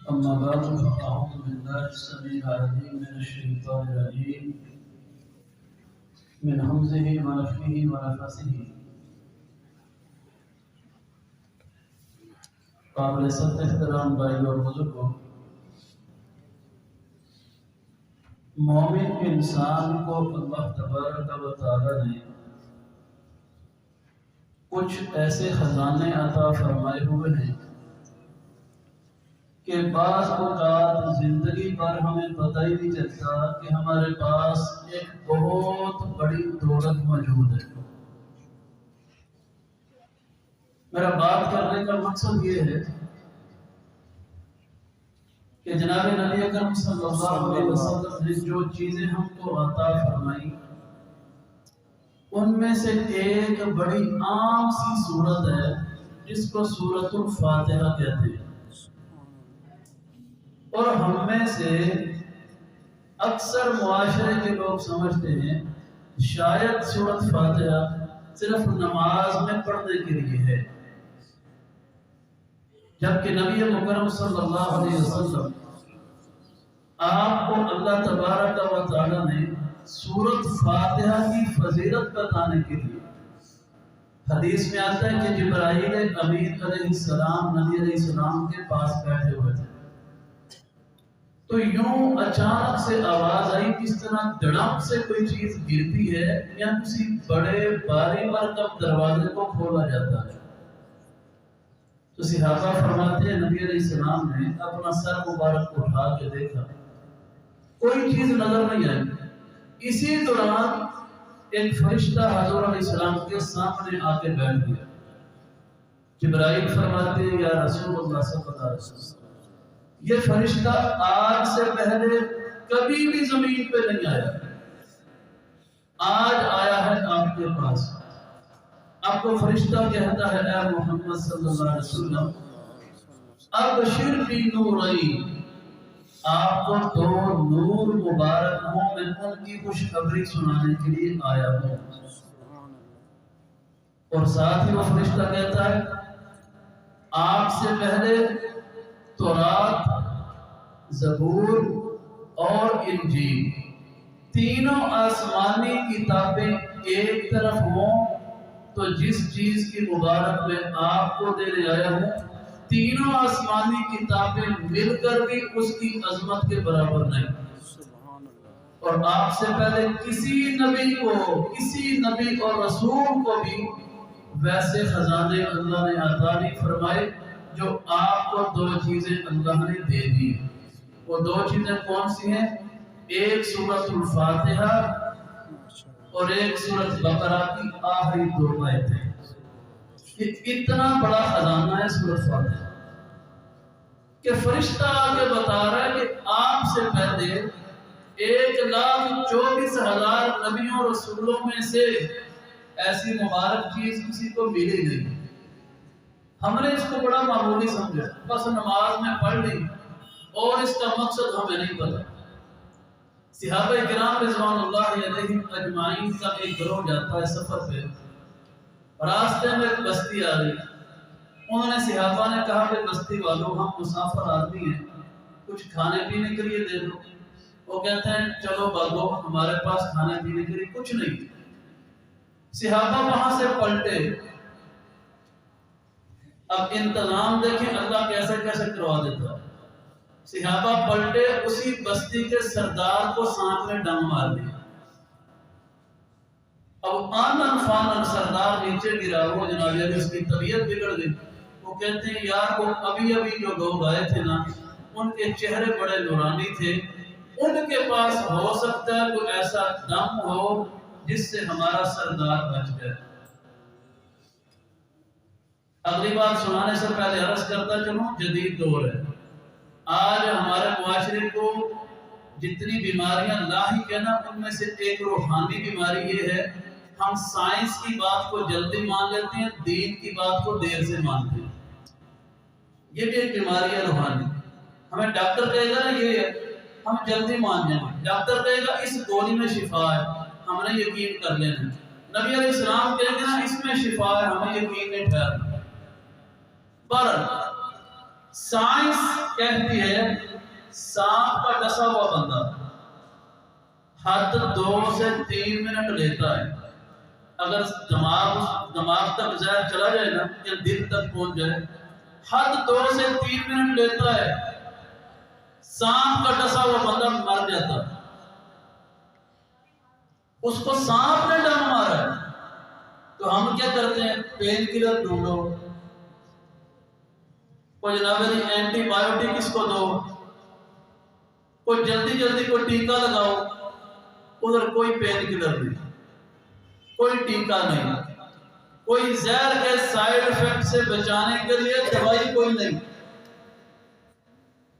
أما بعد فأعوذ بالله السميع العليم من الشيطان الرجيم من همزه ونفخه ونفثه. قابل سخت احترام بھائی اور بزرگوں، مومن انسان کو اللہ تبارک و تعالی نے کچھ ایسے خزانے عطا فرمائے ہوئے ہیں کہ بعض اوقات زندگی پر ہمیں پتہ ہی نہیں چلتا کہ ہمارے پاس ایک بہت بڑی دولت موجود ہے۔ میرا بات کرنے کا مقصد یہ ہے کہ جناب نبی اکرم صلی اللہ علیہ وسلم نے جو چیزیں ہم کو عطا فرمائی ان میں سے ایک بڑی عام سی سورت ہے جس کو سورۃ الفاتحہ کہتے ہیں، اور ہم میں سے اکثر معاشرے کے لوگ سمجھتے ہیں شاید سورۃ فاتحہ صرف نماز میں پڑھنے کے لیے ہے، جبکہ نبی مکرم صلی اللہ علیہ وسلم آپ کو اللہ تبارک و تعالی نے سورۃ فاتحہ کی فضیلت بتانے کے لیے، حدیث میں آتا ہے کہ جبرائیل امین علیہ السلام نبی علیہ السلام کے پاس بیٹھے ہوئے تھے، تو یوں اچانک سے آواز آئی کس طرح دڑم سے کوئی چیز گرتی ہے یا کسی بڑے بھاری مرکب دروازے کو کھولا جاتا ہے۔ تو صحابہ فرماتے ہیں نبی علیہ السلام نے اپنا سر مبارک اٹھا کے دیکھا، کوئی چیز نظر نہیں آئی۔ اسی دوران ایک فرشتہ حضور علیہ السلام کے سامنے آ کے بیٹھ گیا۔ جبرائیل فرماتے ہیں یا رسول اللہ صلی اللہ علیہ وسلم، یہ فرشتہ آج سے پہلے کبھی بھی زمین پہ نہیں آیا، آج آیا ہے آپ کے پاس۔ آپ کو فرشتہ کہتا ہے اے محمد صلی اللہ علیہ وسلم ابشر بی نورین، آپ کو دو نور مبارک ہوں، میں ان کی خوشخبری سنانے کے لیے آیا ہوں۔ اور ساتھ ہی وہ فرشتہ کہتا ہے آپ سے پہلے تورات، زبور اور انجیل تینوں آسمانی کتابیں ایک طرف ہوں تو جس چیز کی مبارک میں آپ کو دینے آیا ہوں تینوں آسمانی کتابیں مل کر بھی اس کی عظمت کے برابر نہیں۔ اور آپ سے پہلے کسی نبی اور رسول کو بھی ویسے خزانے اللہ نے عطا نہیں فرمائے جو آپ کو دو چیزیں اللہ نے دے دی۔ وہ دو چیزیں کون سی ہیں؟ ایک سورۃ الفاتحہ اور ایک سورۃ بقرہ کی آخری دو آیتیں۔ یہ اتنا بڑا خزانہ ہے سورۃ فاتحہ کہ فرشتہ آگے بتا رہا ہے کہ آپ سے پہلے 1,24,000 نبیوں اور رسولوں میں سے ایسی مبارک چیز کسی کو ملی نہیں۔ ہم نے اس کو بڑا معمولی سمجھا، بس نماز میں پڑھ لی اور اس کا مقصد ہمیں نہیں پتا۔ صحابہ کرام رضوان اللہ علیہم اجمعین کا ایک گروہ جاتا ہے سفر پہ، راستے میں ایک بستی آ رہی، انہوں نے صحابہ نے کہا کہ بستی والوں ہم مسافر آدمی ہیں، کچھ کھانے پینے کے لیے دے دو۔ وہ کہتے ہیں چلو بھاگو، ہمارے پاس کھانے پینے کے لیے کچھ نہیں۔ صحابہ وہاں سے پلٹے۔ اب انتظام دیکھیں اللہ کیسے کیسے کروا دیتا ہے۔ صحابہ پلٹے، اسی بستی کے سردار کو سانپ نے ڈنگ مار دیا۔ اب آنن فانن سردار نیچے گرا، وہ جناب اس کی طبیعت بگڑ گئی۔ وہ کہتے ہیں یار وہ ابھی جو لوگ آئے تھے نا ان کے چہرے بڑے نورانی تھے، ان کے پاس ہو سکتا ہے کوئی ایسا دم ہو جس سے ہمارا سردار بچ گئے۔ اگلی بات سنانے سے پہلے عرض کرتا چلوں جدید دور ہے، آج ہمارے معاشرے کو جتنی بیماریاں لاحق ہے نا ان میں سے ایک روحانی بیماری یہ ہے، ہم سائنس کی بات کو جلدی مان لیتے ہیں، دین کی بات کو دیر سے مانتے ہیں۔ یہ بھی ایک بیماری ہے روحانی۔ ہمیں ڈاکٹر کہے گا نا یہ ہے، ہم جلدی مان جائیں گے۔ ڈاکٹر کہے گا اس گولی میں شفا ہے، ہم نے یقین کر لینا۔ نبی علیہ السلام کہیں گے نا اس میں شفا ہے، ہمیں یقین نہیں ٹھہرنا۔ بہرحال سائنس کہتی ہے سانپ کا ڈسا ہوا بندہ حد 2 سے 3 منٹ لیتا ہے. اگر دماغ تک زہر چلا جائے نا یا دل تک پہنچ جائے حد 2 سے 3 منٹ لیتا ہے. سانپ کا ڈسا ہوا بندہ مر جاتا ہے. اس کو سانپ نے ڈنگ مارا ہے تو ہم کیا کرتے ہیں؟ پین کلر ڈھونڈو، کوئی جناب اینٹی بایوٹک اس کو دو، کوئی جلدی کوئی ٹیکا لگاؤ. ادھر کوئی پین کلر نہیں، کوئی ٹیکا نہیں، کوئی زہر کے سائیڈ افیکٹ سے بچانے کے لیے دوائی کوئی نہیں،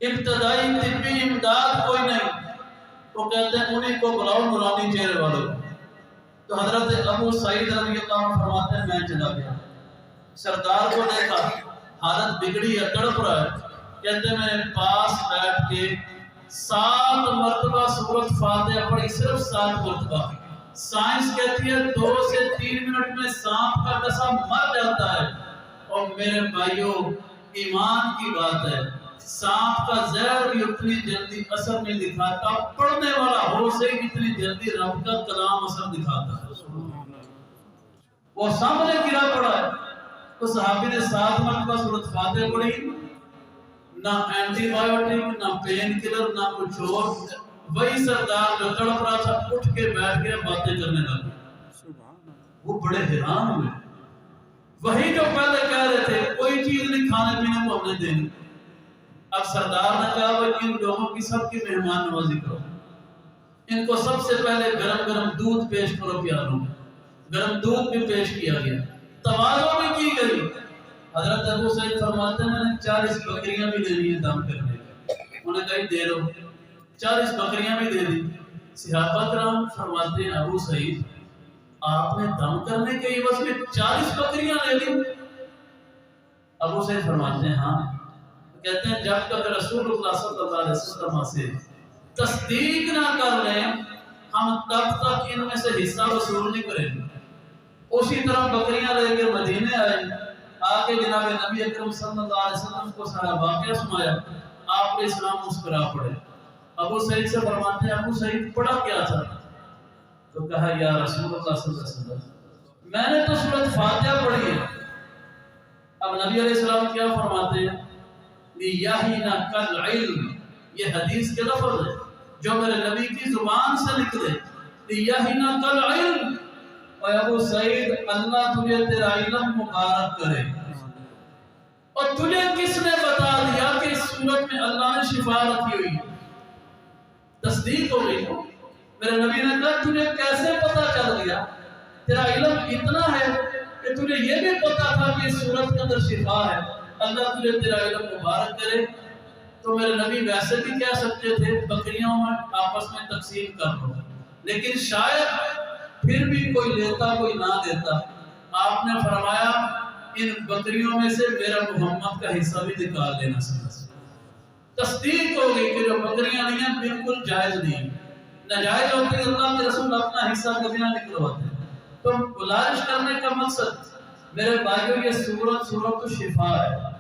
ابتدائی طبی امداد کوئی نہیں. وہ کہتے ہیں انہیں کو بلاؤ نورانی چہرے والوں. تو حضرت ابو سعید رضی اللہ عنہ فرماتے ہیں میں چلا گیا، سردار کو دیکھا حالت بگڑی ہے، تڑپ رہا ہے. کہتے ہیں میں نے پاس بیٹھ کے 7 مرتبہ سورۃ فاتحہ پڑھی، صرف 7 مرتبہ. سائنس کہتی ہے 2 سے 3 منٹ میں سانپ کا ڈسا مر جاتا ہے. اور میرے بھائیوں ایمان کی بات ہے، سانپ کا زہر بھی اتنی جلدی اثر نہیں دکھاتا، پڑھنے والا ہو سے اتنی جلدی رب کا کلام اثر دکھاتا ہے. وہ سامنے گرا پڑا ہے تو صحابی نے 7 مرتبہ سورۃ فاتحہ پڑھی، نہ اینٹی بایوٹک، نہ پین کلر، نہ کچھ اور. وہی سردار جو تڑپ رہا تھا اٹھ کے بیٹھ گیا، باتیں کرنے لگا. وہ بڑے حیران ہوئے. وہی جو پہلے کہہ رہے تھے کوئی چیز نہیں کھانے پینے کو ہم نے دینی، اب سردار نے کہا وہ ان لوگوں کی سب کی مہمان نوازی کرو، ان کو سب سے پہلے گرم دودھ پیش کرو پیاروں. گرم دودھ بھی پیش کیا گیا، تواضع بھی کی گئی. حضرت ابو سعید فرماتے ہیں میں نے 40 بکریاں بھی دے دی دم کرنے کے. انہوں نے کہا دے دو، 40 بکریاں بھی دے دی. صحابہ کرام فرماتے ہیں ابو سعید آپ نے دم کرنے کے عوض میں 40 بکریاں لے لی؟ ابو سعید فرماتے ہیں ہاں. کہتے ہیں جب تک رسول اللہ صلی اللہ علیہ وسلم سے تصدیق نہ کر لیں ہم تب تک ان میں سے حصہ وصول نہیں کریں گے. اسی طرح بکریاں لے کے مدینے آئے، آگے جناب نبی اکرم صلی اللہ علیہ وسلم کو سارا واقعہ سنایا. آپ نے اسلام مسکرا پڑے. ابو سعید سے فرماتے ہیں ابو سعید پڑھا کیا تھا؟ تو کہا یا رسول اللہ صلی اللہ علیہ وسلم میں نے تو سورۃ فاتحہ پڑھی ہے. اب نبی علیہ السلام کیا فرماتے ہیں؟ لیہینا کالعلم، یہ حدیث کے لفظ ہے جو میرے نبی کی زبان سے نکلے. لیہینا کالعلم، اور ابو سعید اللہ تجھے تیرا علم مبارک کرے. اور تجھے کس نے بتا دیا کہ اس صورت میں اللہ نے شفا رکھی ہوئی؟ تصدیق ہو گئی. میرے نبی نے کہا تجھے کیسے پتا چل گیا؟ تیرا علم اتنا ہے کہ تجھے یہ بھی پتا تھا کہ اس صورت کے اندر شفا ہے. اللہ تجھے تیرا علم مبارک کرے. تو میرے نبی ویسے بھی کہہ سکتے تھے بکریوں میں آپس میں تقسیم کر دو، لیکن شاید پھر بھی کوئی لیتا کوئی نہ دیتا. آپ نے فرمایا ان بکریوں میں سے میرا محمد کا حصہ بھی نکال لینا. تصدیق ہو گئی کہ جو بکریاں نہیں ہیں بالکل جائز نہیں، ناجائز ہوتی اللہ کے رسول اپنا حصہ کبھی نہ نکلواتے. تو گزارش کرنے کا مقصد میرے بھائیوں یہ سورت شفا ہے.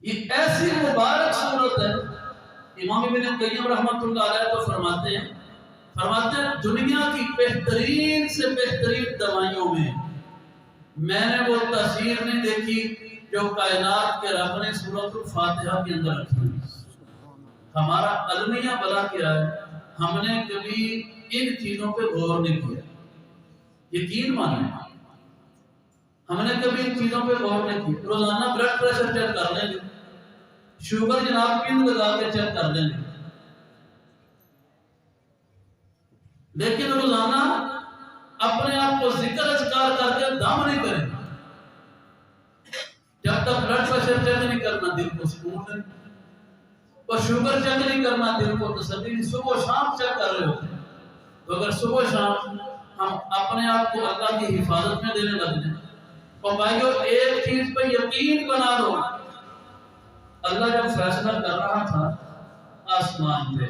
یہ ایسی مبارک صورت ہے. امام ابن قیم رحمۃ اللہ علیہ تو فرماتے ہیں دنیا کی بہترین سے بہترین دوائیوں میں نے وہ تاثیر نہیں دیکھی جو کائنات کے رب نے سورۃ الفاتحہ کے اندر رکھی ہوئی. ہمارا المیہ بلا کیا ہے، ہم نے کبھی ان چیزوں پہ غور نہیں کیا. یقین مانیں ہم نے کبھی ان چیزوں پہ غور نہیں کی. روزانہ بلڈ پریشر چیک کر لیں گے، شوگر جناب پن لگا کے چیک کر لیں گے، لیکن روزانہ اپنے آپ کو ذکر اذکار کر کے دم نہیں کریں. جب تک بلڈ پریشر چیک نہیں کرنا دل کو سکون نہیں، اور شوگر چیک نہیں کرنا دل کو تسلی نہیں. صبح و شام چیک کر رہے ہوتے ہیں. تو اگر صبح و شام ہم اپنے آپ کو اللہ کی حفاظت میں دینے لگ جائیں. اور بھائیو ایک چیز پہ یقین بنا لو، اللہ جب فیصلہ کر رہا تھا آسمان پہ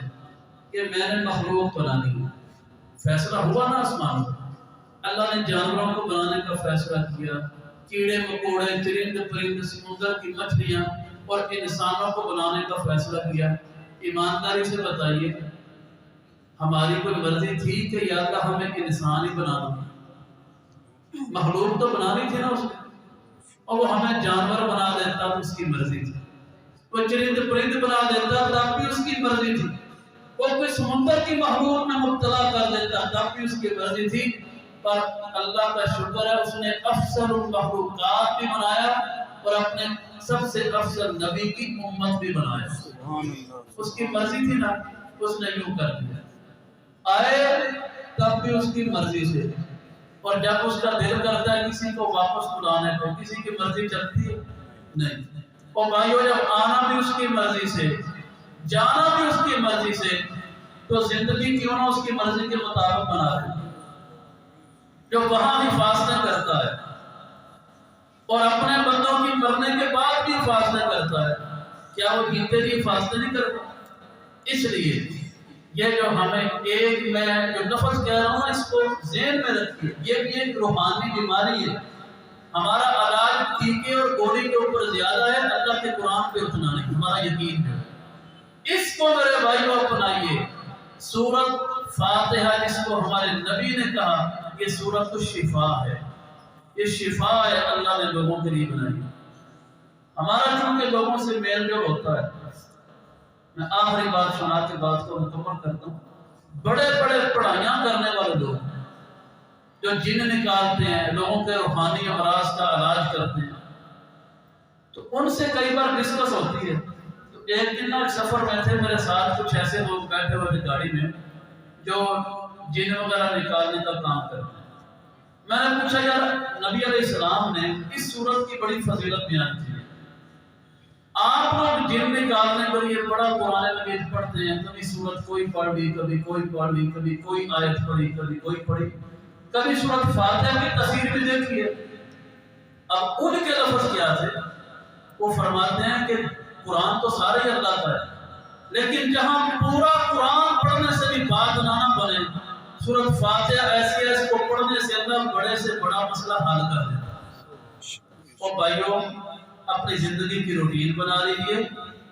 کہ میں نے مخلوق بنانی ہے، فیصلہ ہوا نا آسمان پہ. اللہ نے جانوروں کو بنانے کا فیصلہ کیا، کیڑے مکوڑے، چرند پرند، سمندر کی مچھلیاں اور انسانوں کو بنانے کا فیصلہ کیا؟ ایمانداری سے بتائیے، ہماری کوئی مرضی تھی کہ یا اللہ ہمیں انسان ہی بنا دو؟ مخلوق تو بنانی تھی نا اس نے، اور وہ ہمیں جانور بنا دیتا تو اس کی مرضی تھی، وہ چرند پرند بنا دیتا تب بھی اس کی مرضی تھی، وہ کوئی سمندر کی مخلوق میں مبتلا کر دیتا تب بھی اس کی مرضی تھی۔ پر اللہ کا شکر ہے اس نے افضل المخلوقات بھی بنایا اور اپنے سب سے افضل نبی کی امت بھی بنایا۔ اس کی مرضی تھی نا، اس نے یوں کر دیا، آئے تب بھی اس کی مرضی سے، اور جب اس کا دل کرتا ہے کسی کو واپس بلانے کو، کسی کی مرضی چلتی ہے نہیں۔ اور بھائیو، جب آنا بھی اس کی مرضی سے، جانا بھی اس کی مرضی سے، تو زندگی کیوں نہ اس کی مرضی کے مطابق بنا دے، جو وہاں بھی فاصلے کرتا ہے اور اپنے بندوں کی مرنے کے بعد بھی فاصلے کرتا ہے، کیا وہ جیتے جی فاصلے نہیں کرتا؟ اس لیے یہ جو ہمیں ایک میں جو لفظ کہہ رہا ہوں اس کو ذہن میں رکھیے، یہ بھی ایک روحانی بیماری ہے۔ ہمارا علاج ٹیکے اور گولی کے اوپر زیادہ ہے، اللہ کے قرآن پہ اتنا نہیں، ہمارا یقین ہے۔ اس کو میرے بھائیوں اپنائیے۔ سورت فاتحہ جس کو ہمارے نبی نے کہا یہ سورت تو شفا ہے، یہ شفا ہے، اللہ نے لوگوں کے لیے بنائی۔ ہمارا چونکہ لوگوں سے میل جول ہوتا ہے، میں آخری بات سنا کے بات کو مکمل کرتا ہوں۔ بڑے بڑے پڑھائیاں کرنے والے لوگ جو جن نکالتے ہیں، لوگوں کے روحانی امراض کا علاج کرتے ہیں، تو ان سے کئی بار ڈسکس ہوتی ہے۔ تو ایک دن ایک سفر میں تھے، میرے ساتھ کچھ ایسے لوگ بیٹھے ہوئے تھے گاڑی میں جو جن وغیرہ نکالنے کا کام کرتے ہیں۔ میں نے پوچھا یار، نبی علیہ السلام نے اس سورت کی بڑی فضیلت بیان کی ہے، آپ لوگ جن نکالنے کے لیے بڑا قرآن مجید پڑھتے ہیں، کبھی سورت کوئی پڑھ لی، کبھی کوئی پڑھ لی، کبھی کوئی آیت پڑھی، کبھی کوئی پڑھی، کبھی سورت فاتحہ کی تفسیر بھی دیکھی ہے۔ اب ان کے لفظ کیا تھے؟ وہ فرماتے ہیں کہ قرآن تو سارے ہی اللہ کا ہے، لیکن جہاں پورا قرآن پڑھنے سے بھی بات نہ بنے، سورت فاتحہ ایسی ہے اس کو پڑھنے سے اللہ بڑے سے بڑا مسئلہ حل کر دیتا۔ اور بھائیوں، اپنی زندگی کی روٹین بنا لیجیے،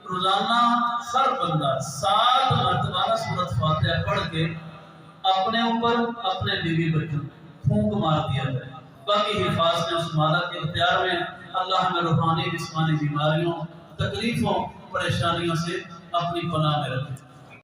روزانہ ہر بندہ 7 مرتبہ سورت فاتحہ پڑھ کے اپنے اوپر، اپنے بیوی بچوں پھونک مار دیا جائے۔ باقی حفاظت اس مالا کے اختیار میں۔ اللہ ہمیں روحانی جسمانی بیماریوں، تکلیفوں، پریشانیوں سے اپنی پناہ میں رکھے۔